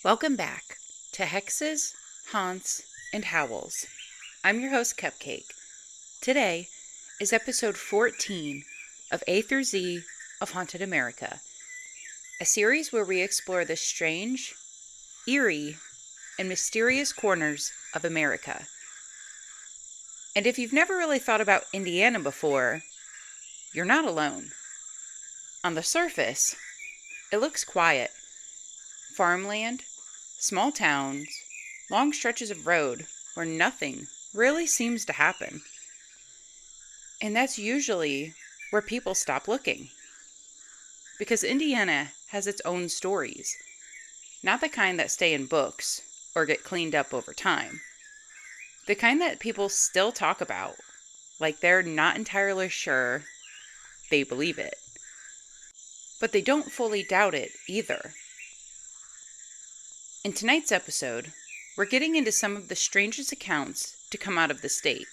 Welcome back to Hexes, Haunts, and Howls. I'm your host, Cupcake. Today is episode 14 of A through Z of Haunted America, a series where we explore the strange, eerie, and mysterious corners of America. And if you've never really thought about Indiana before, you're not alone. On the surface, it looks quiet. Farmland, small towns, long stretches of road where nothing really seems to happen. And that's usually where people stop looking. Because Indiana has its own stories. Not the kind that stay in books or get cleaned up over time. The kind that people still talk about, like they're not entirely sure they believe it. But they don't fully doubt it either. In tonight's episode, we're getting into some of the strangest accounts to come out of the state.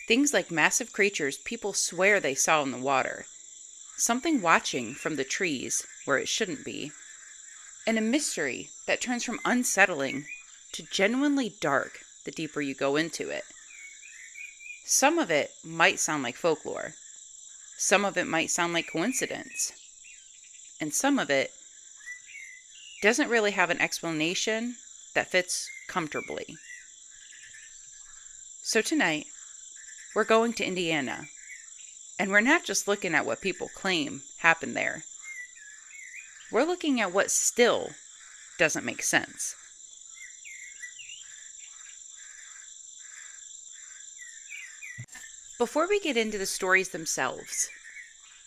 Things like massive creatures people swear they saw in the water, something watching from the trees where it shouldn't be, and a mystery that turns from unsettling to genuinely dark the deeper you go into it. Some of it might sound like folklore. Some of it might sound like coincidence. And some of it doesn't really have an explanation that fits comfortably. So tonight, we're going to Indiana, and we're not just looking at what people claim happened there. We're looking at what still doesn't make sense. Before we get into the stories themselves,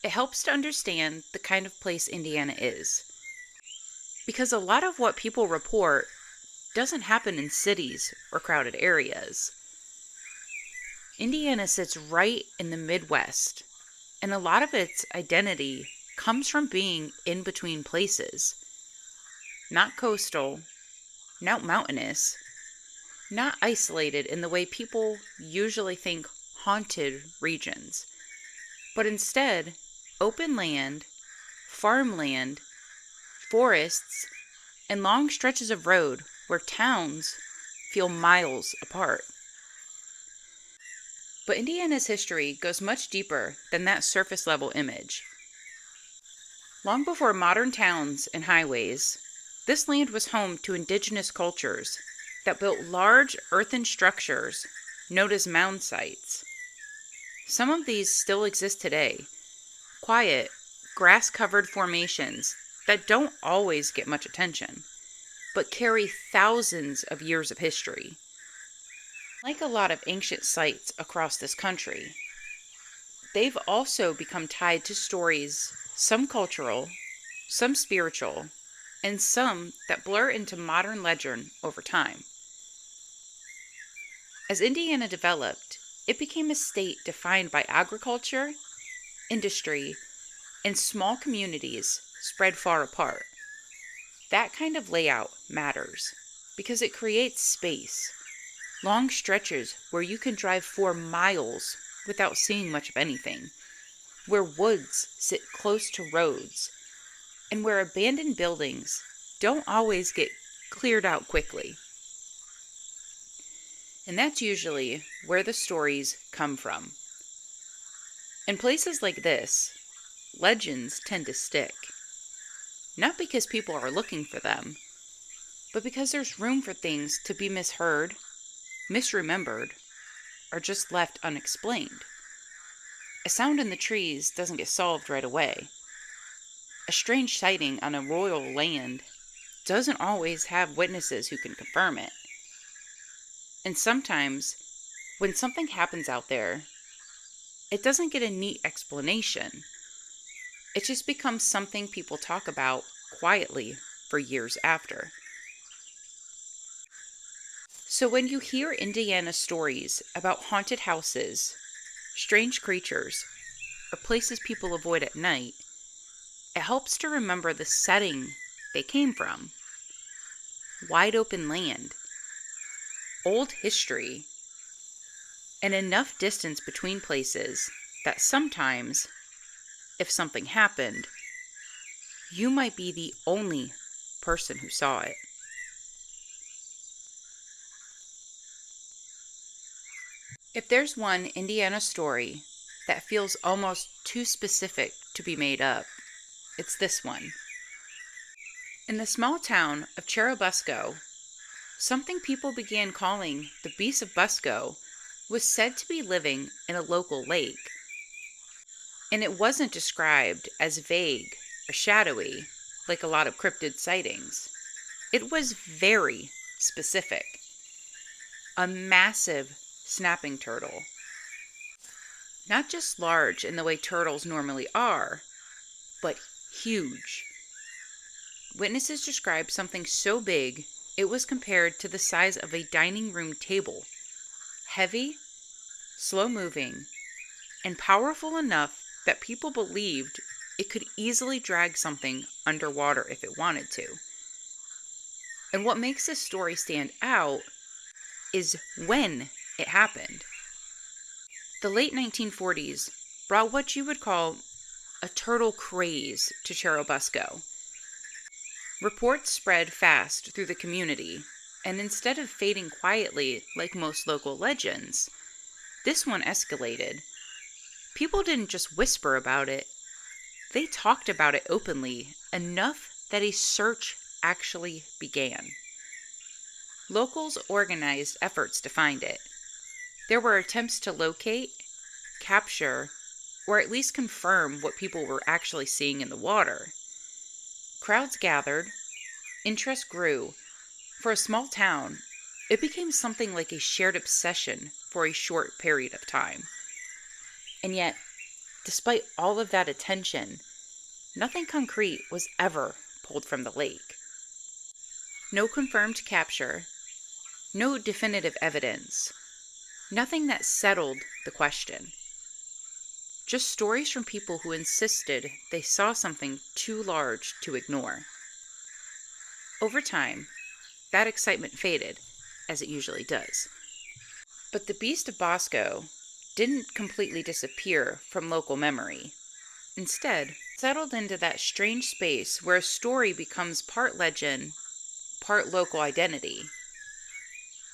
it helps to understand the kind of place Indiana is. Because a lot of what people report doesn't happen in cities or crowded areas. Indiana sits right in the Midwest, and a lot of its identity comes from being in between places. Not coastal, not mountainous, not isolated in the way people usually think haunted regions, but instead open land, farmland, forests, and long stretches of road where towns feel miles apart. But Indiana's history goes much deeper than that surface level image. Long before modern towns and highways, this land was home to indigenous cultures that built large earthen structures known as mound sites. Some of these still exist today, quiet, grass-covered formations that don't always get much attention, but carry thousands of years of history. Like a lot of ancient sites across this country, they've also become tied to stories, some cultural, some spiritual, and some that blur into modern legend over time. As Indiana developed, it became a state defined by agriculture, industry, and small communities spread far apart. That kind of layout matters because it creates space, long stretches where you can drive for miles without seeing much of anything, where woods sit close to roads, and where abandoned buildings don't always get cleared out quickly. And that's usually where the stories come from. In places like this, legends tend to stick. Not because people are looking for them, but because there's room for things to be misheard, misremembered, or just left unexplained. A sound in the trees doesn't get solved right away. A strange sighting on a royal land doesn't always have witnesses who can confirm it. And sometimes, when something happens out there, it doesn't get a neat explanation. It just becomes something people talk about quietly for years after. So when you hear Indiana stories about haunted houses, strange creatures, or places people avoid at night, it helps to remember the setting they came from. Wide open land, old history, and enough distance between places that sometimes, if something happened, you might be the only person who saw it. If there's one Indiana story that feels almost too specific to be made up, it's this one. In the small town of Churubusco, something people began calling the Beast of Busco was said to be living in a local lake. And it wasn't described as vague or shadowy like a lot of cryptid sightings. It was very specific. A massive snapping turtle. Not just large in the way turtles normally are, but huge. Witnesses described something so big it was compared to the size of a dining room table. Heavy, slow-moving, and powerful enough that people believed it could easily drag something underwater if it wanted to. And what makes this story stand out is when it happened. The late 1940s brought what you would call a turtle craze to Churubusco. Reports spread fast through the community, and instead of fading quietly like most local legends, this one escalated. People didn't just whisper about it, they talked about it openly enough that a search actually began. Locals organized efforts to find it. There were attempts to locate, capture, or at least confirm what people were actually seeing in the water. Crowds gathered, interest grew. For a small town, it became something like a shared obsession for a short period of time. And yet, despite all of that attention, nothing concrete was ever pulled from the lake. No confirmed capture, no definitive evidence, nothing that settled the question. Just stories from people who insisted they saw something too large to ignore. Over time, that excitement faded, as it usually does. But the Beast of Busco didn't completely disappear from local memory. Instead, settled into that strange space where a story becomes part legend, part local identity.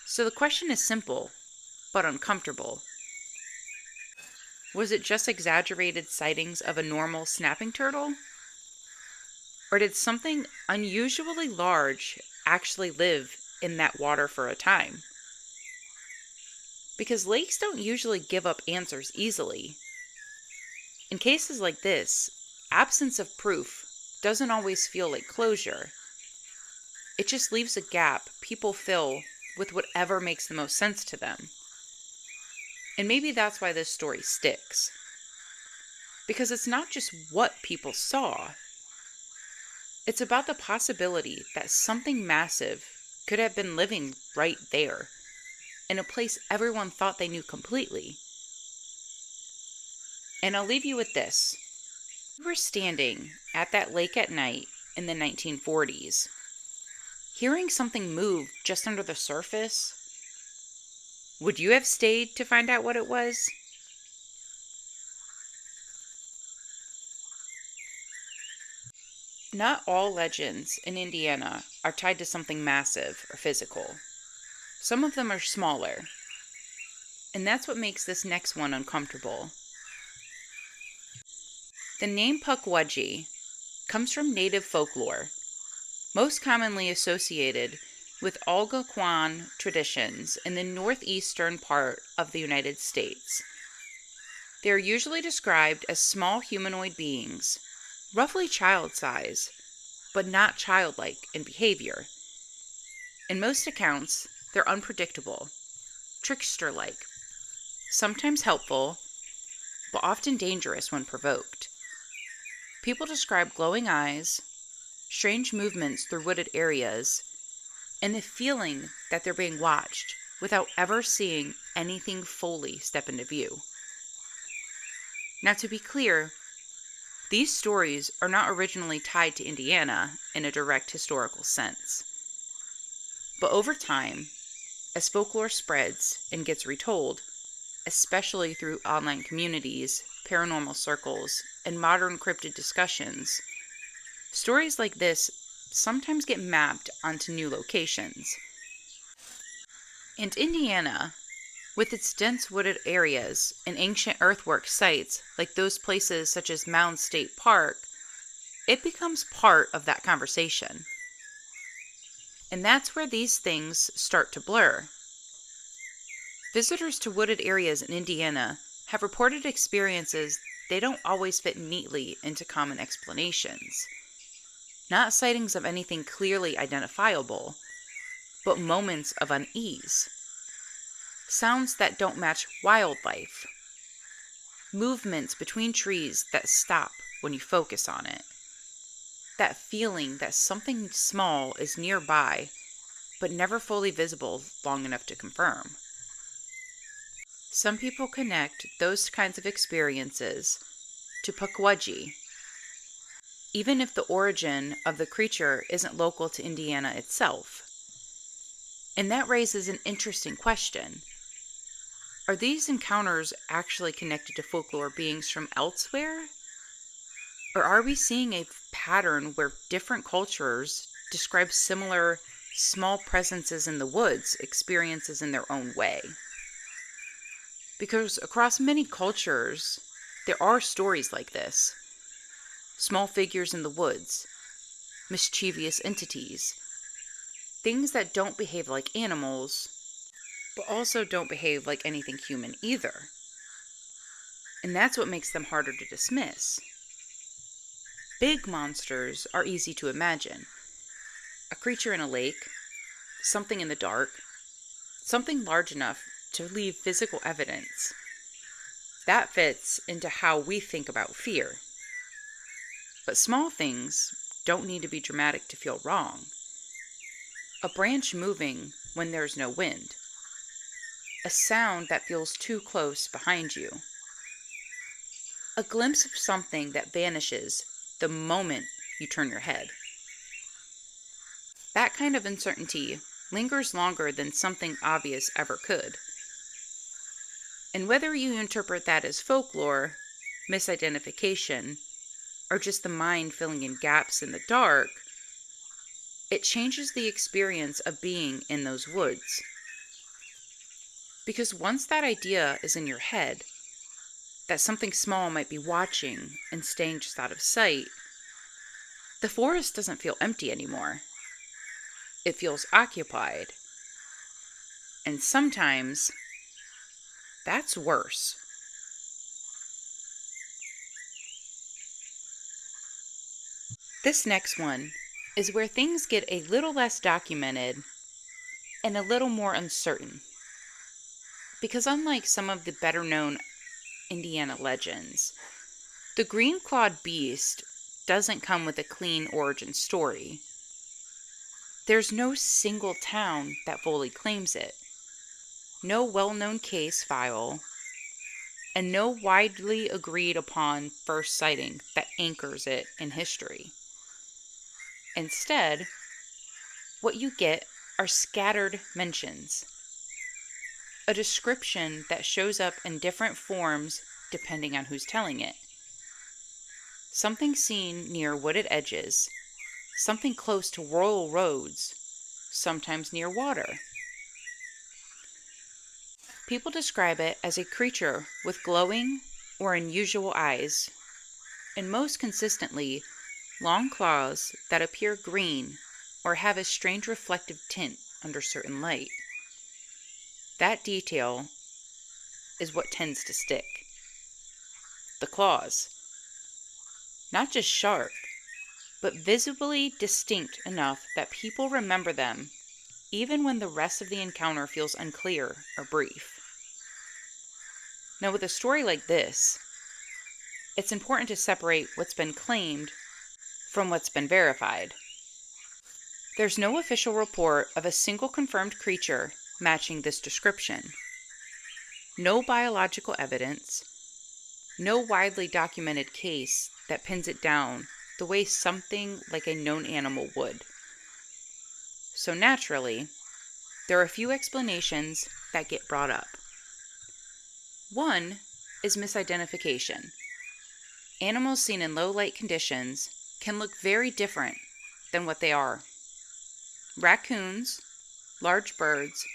So the question is simple, but uncomfortable. Was it just exaggerated sightings of a normal snapping turtle? Or did something unusually large actually live in that water for a time? Because lakes don't usually give up answers easily. In cases like this, absence of proof doesn't always feel like closure. It just leaves a gap people fill with whatever makes the most sense to them. And maybe that's why this story sticks. Because it's not just what people saw. It's about the possibility that something massive could have been living right there, in a place everyone thought they knew completely. And I'll leave you with this. We were standing at that lake at night in the 1940s, hearing something move just under the surface. Would you have stayed to find out what it was? Not all legends in Indiana are tied to something massive or physical. Some of them are smaller. And that's what makes this next one uncomfortable. The name Pukwudgie comes from native folklore, most commonly associated with Algonquin traditions in the northeastern part of the United States. They are usually described as small humanoid beings, roughly child size, but not childlike in behavior. In most accounts, they're unpredictable, trickster-like, sometimes helpful, but often dangerous when provoked. People describe glowing eyes, strange movements through wooded areas, and the feeling that they're being watched without ever seeing anything fully step into view. Now, to be clear, these stories are not originally tied to Indiana in a direct historical sense. But over time, as folklore spreads and gets retold, especially through online communities, paranormal circles, and modern cryptid discussions, stories like this sometimes get mapped onto new locations. And Indiana, With its dense wooded areas and ancient earthwork sites, like those places such as Mound State Park, it becomes part of that conversation. And that's where these things start to blur. Visitors to wooded areas in Indiana have reported experiences they don't always fit neatly into common explanations. Not sightings of anything clearly identifiable, but moments of unease. Sounds that don't match wildlife. Movements between trees that stop when you focus on it. That feeling that something small is nearby, but never fully visible long enough to confirm. Some people connect those kinds of experiences to Pukwudgie, even if the origin of the creature isn't local to Indiana itself. And that raises an interesting question. Are these encounters actually connected to folklore beings from elsewhere? Or are we seeing a pattern where different cultures describe similar small presences in the woods experiences in their own way? Because across many cultures, there are stories like this. Small figures in the woods, mischievous entities, things that don't behave like animals, but also don't behave like anything human either. And that's what makes them harder to dismiss. Big monsters are easy to imagine. A creature in a lake, something in the dark, something large enough to leave physical evidence. That fits into how we think about fear. But small things don't need to be dramatic to feel wrong. A branch moving when there's no wind. A sound that feels too close behind you. A glimpse of something that vanishes the moment you turn your head. That kind of uncertainty lingers longer than something obvious ever could. And whether you interpret that as folklore, misidentification, or just the mind filling in gaps in the dark, it changes the experience of being in those woods. Because once that idea is in your head, that something small might be watching and staying just out of sight, the forest doesn't feel empty anymore. It feels occupied. And sometimes, that's worse. This next one is where things get a little less documented and a little more uncertain. Because unlike some of the better known Indiana legends, the green-clawed beast doesn't come with a clean origin story. There's no single town that fully claims it, no well-known case file, and no widely agreed upon first sighting that anchors it in history. Instead, what you get are scattered mentions. A description that shows up in different forms depending on who's telling it. Something seen near wooded edges, something close to rural roads, sometimes near water. People describe it as a creature with glowing or unusual eyes, and most consistently, long claws that appear green or have a strange reflective tint under certain light. That detail is what tends to stick. The claws. Not just sharp, but visibly distinct enough that people remember them even when the rest of the encounter feels unclear or brief. Now, with a story like this, it's important to separate what's been claimed from what's been verified. There's no official report of a single confirmed creature matching this description. No biological evidence, no widely documented case that pins it down the way something like a known animal would. So naturally, there are a few explanations that get brought up. One is misidentification. Animals seen in low light conditions can look very different than what they are. Raccoons, large birds,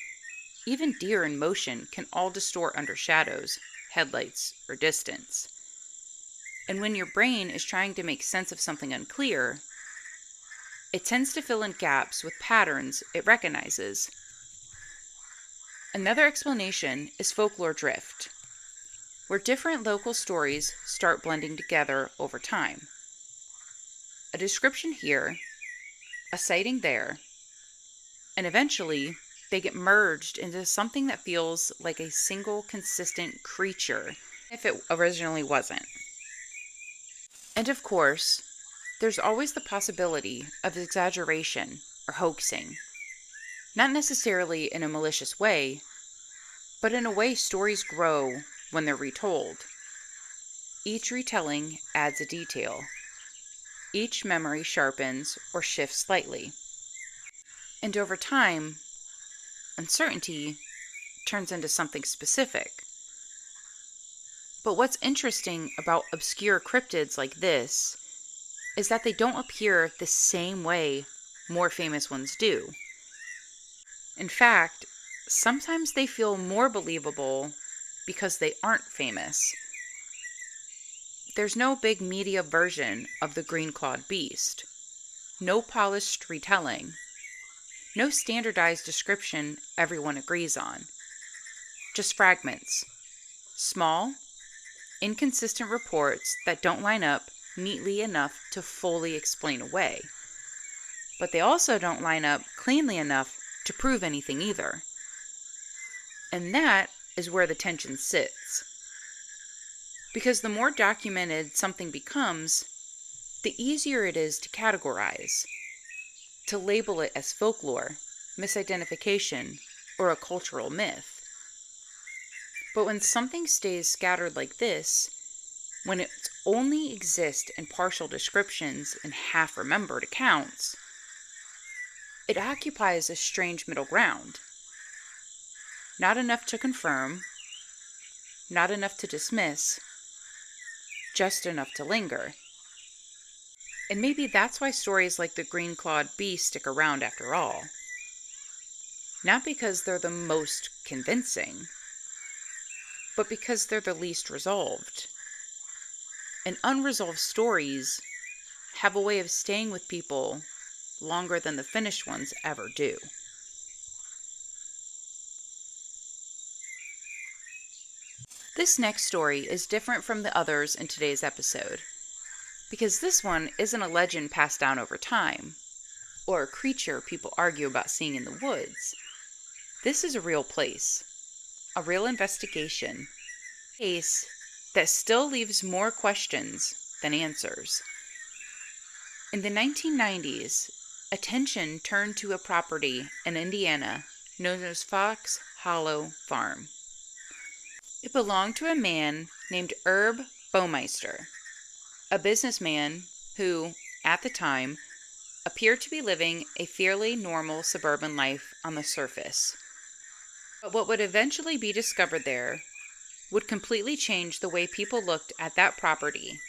even deer in motion can all distort under shadows, headlights, or distance. And when your brain is trying to make sense of something unclear, it tends to fill in gaps with patterns it recognizes. Another explanation is folklore drift, where different local stories start blending together over time. A description here, a sighting there, and eventually they get merged into something that feels like a single consistent creature, if it originally wasn't. And of course, there's always the possibility of exaggeration or hoaxing. Not necessarily in a malicious way, but in a way stories grow when they're retold. Each retelling adds a detail. Each memory sharpens or shifts slightly. And over time, uncertainty turns into something specific. But what's interesting about obscure cryptids like this is that they don't appear the same way more famous ones do. In fact, sometimes they feel more believable because they aren't famous. There's no big media version of the green-clawed beast, no polished retelling, no standardized description everyone agrees on. Just fragments, small, inconsistent reports that don't line up neatly enough to fully explain away. But they also don't line up cleanly enough to prove anything either. And that is where the tension sits. Because the more documented something becomes, the easier it is to categorize, to label it as folklore, misidentification, or a cultural myth. But when something stays scattered like this, when it only exists in partial descriptions and half-remembered accounts, it occupies a strange middle ground. Not enough to confirm, not enough to dismiss, just enough to linger. And maybe that's why stories like the green-clawed beast stick around after all. Not because they're the most convincing, but because they're the least resolved. And unresolved stories have a way of staying with people longer than the finished ones ever do. This next story is different from the others in today's episode, because this one isn't a legend passed down over time, or a creature people argue about seeing in the woods. This is a real place, a real investigation, a case that still leaves more questions than answers. In the 1990s, attention turned to a property in Indiana known as Fox Hollow Farm. It belonged to a man named Herb Baumeister, a businessman who, at the time, appeared to be living a fairly normal suburban life on the surface. But what would eventually be discovered there would completely change the way people looked at that property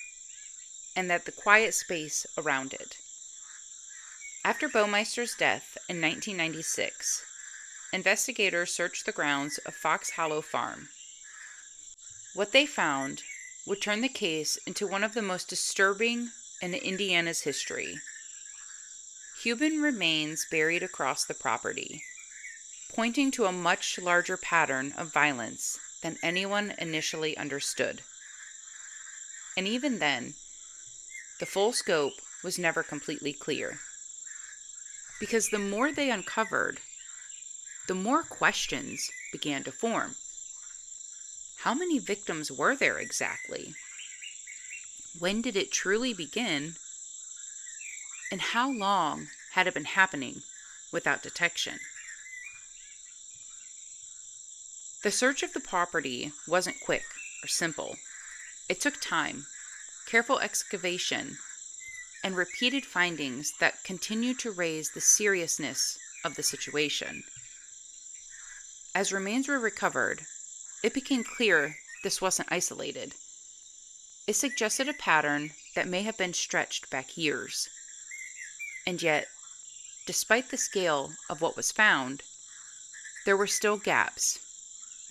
and at the quiet space around it. After Baumeister's death in 1996, investigators searched the grounds of Fox Hollow Farm. What they found would turn the case into one of the most disturbing in Indiana's history. Human remains buried across the property, pointing to a much larger pattern of violence than anyone initially understood. And even then, the full scope was never completely clear. Because the more they uncovered, the more questions began to form. How many victims were there exactly? When did it truly begin? And how long had it been happening without detection? The search of the property wasn't quick or simple. It took time, careful excavation, and repeated findings that continued to raise the seriousness of the situation. As remains were recovered, it became clear this wasn't isolated. It suggested a pattern that may have been stretched back years. And yet, despite the scale of what was found, there were still gaps,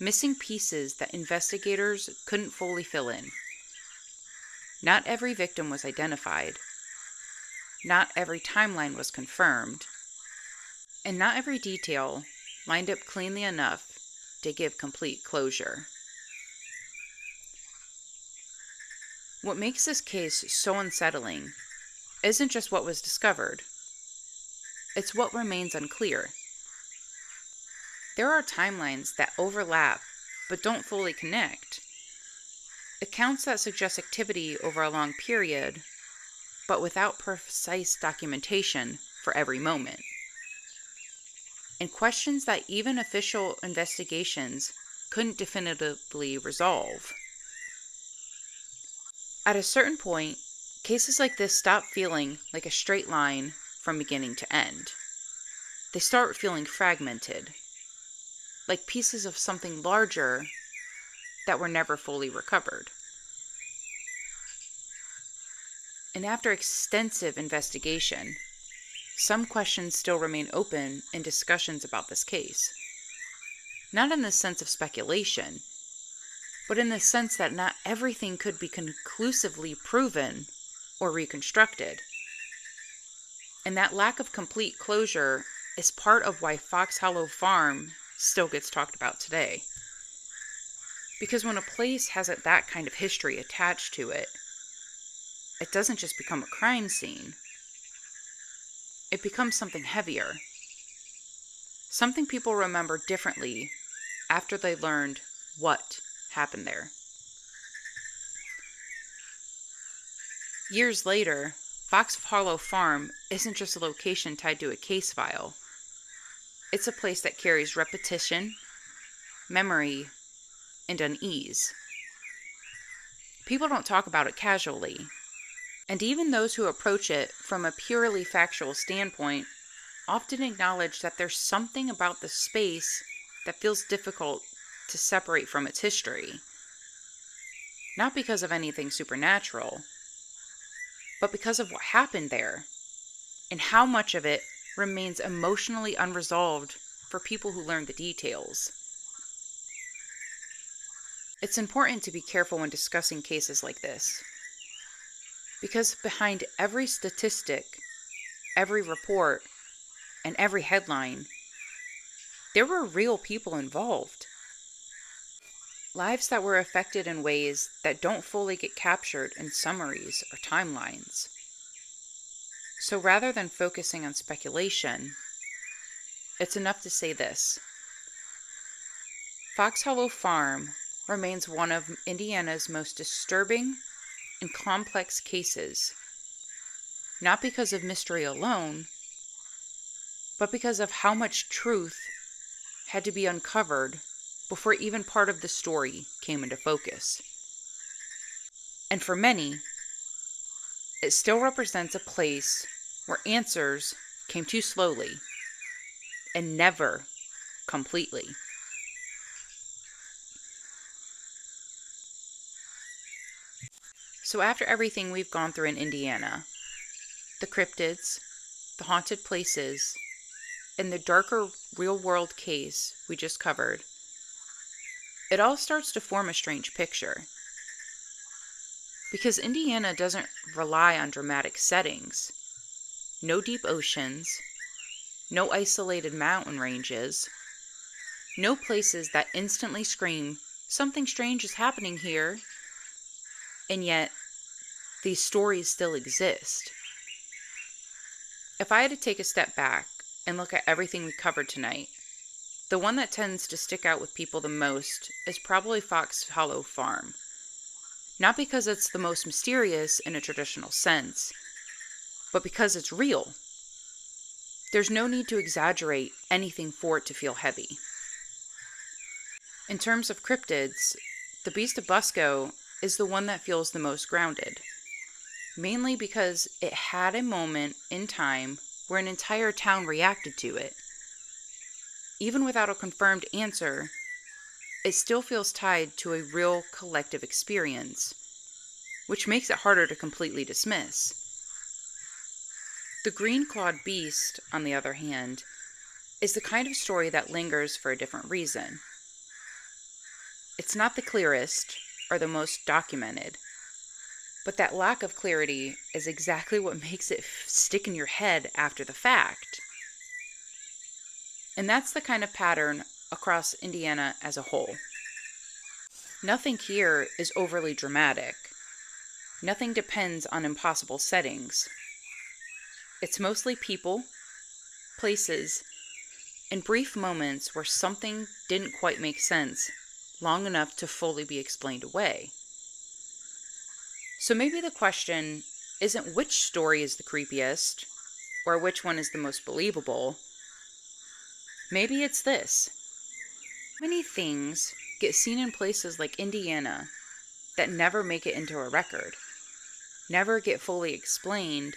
missing pieces that investigators couldn't fully fill in. Not every victim was identified. Not every timeline was confirmed. And not every detail lined up cleanly enough to give complete closure. What makes this case so unsettling isn't just what was discovered. It's what remains unclear. There are timelines that overlap but don't fully connect. Accounts that suggest activity over a long period, but without precise documentation for every moment. And questions that even official investigations couldn't definitively resolve. At a certain point, cases like this stop feeling like a straight line from beginning to end. They start feeling fragmented, like pieces of something larger that were never fully recovered. And after extensive investigation, some questions still remain open in discussions about this case. Not in the sense of speculation, but in the sense that not everything could be conclusively proven or reconstructed. And that lack of complete closure is part of why Fox Hollow Farm still gets talked about today. Because when a place has that kind of history attached to it, it doesn't just become a crime scene. It becomes something heavier. Something people remember differently after they learned what happened there. Years later, Fox Hollow Farm isn't just a location tied to a case file. It's a place that carries repetition, memory, and unease. People don't talk about it casually, and even those who approach it from a purely factual standpoint often acknowledge that there's something about the space that feels difficult to separate from its history. Not because of anything supernatural, but because of what happened there, and how much of it remains emotionally unresolved for people who learn the details. It's important to be careful when discussing cases like this, because behind every statistic, every report, and every headline, there were real people involved. Lives that were affected in ways that don't fully get captured in summaries or timelines. So rather than focusing on speculation, it's enough to say this. Fox Hollow Farm remains one of Indiana's most disturbing and complex cases, not because of mystery alone, but because of how much truth had to be uncovered before even part of the story came into focus. And for many, it still represents a place where answers came too slowly and never completely. So after everything we've gone through in Indiana, the cryptids, the haunted places, and the darker real-world case we just covered, it all starts to form a strange picture. Because Indiana doesn't rely on dramatic settings. No deep oceans, no isolated mountain ranges, no places that instantly scream, something strange is happening here, and yet these stories still exist. If I had to take a step back and look at everything we covered tonight, the one that tends to stick out with people the most is probably Fox Hollow Farm. Not because it's the most mysterious in a traditional sense, but because it's real. There's no need to exaggerate anything for it to feel heavy. In terms of cryptids, the Beast of Busco is the one that feels the most grounded, mainly because it had a moment in time where an entire town reacted to it. Even without a confirmed answer, it still feels tied to a real collective experience, which makes it harder to completely dismiss. The green-clawed beast, on the other hand, is the kind of story that lingers for a different reason. It's not the clearest or the most documented, but that lack of clarity is exactly what makes it stick in your head after the fact. And that's the kind of pattern across Indiana as a whole. Nothing here is overly dramatic. Nothing depends on impossible settings. It's mostly people, places, and brief moments where something didn't quite make sense long enough to fully be explained away. So maybe the question isn't which story is the creepiest or which one is the most believable. Maybe it's this. Many things get seen in places like Indiana that never make it into a record, never get fully explained,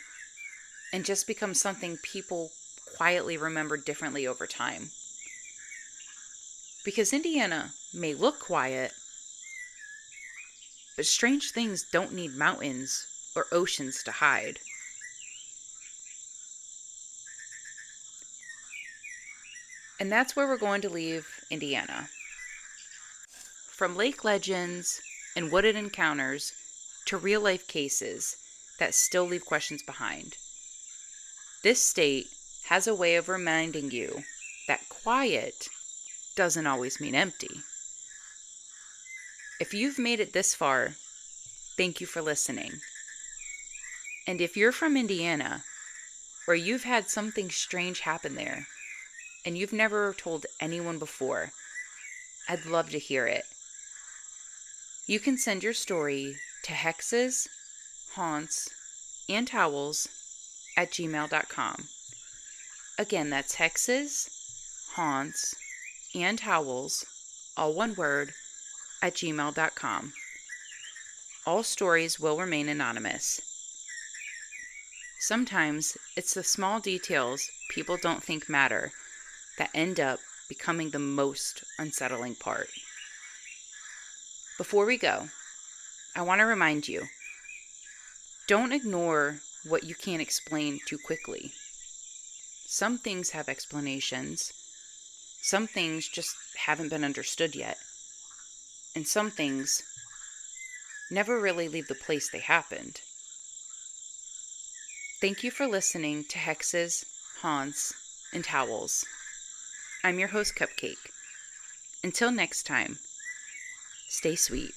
and just become something people quietly remember differently over time. Because Indiana may look quiet, but strange things don't need mountains or oceans to hide. And that's where we're going to leave Indiana. From lake legends and wooded encounters to real-life cases that still leave questions behind. This state has a way of reminding you that quiet doesn't always mean empty. If you've made it this far, thank you for listening. And if you're from Indiana, or you've had something strange happen there, and you've never told anyone before, I'd love to hear it. You can send your story to hexes, haunts, and howls at gmail.com. Again, that's hexes, haunts, and howls, all one word, at gmail.com. All stories will remain anonymous. Sometimes it's the small details people don't think matter that end up becoming the most unsettling part. Before we go, I want to remind you, don't ignore what you can't explain too quickly. Some things have explanations. Some things just haven't been understood yet. And some things never really leave the place they happened. Thank you for listening to Hexes, Haunts, and Howls. I'm your host, Cupcake. Until next time, stay sweet.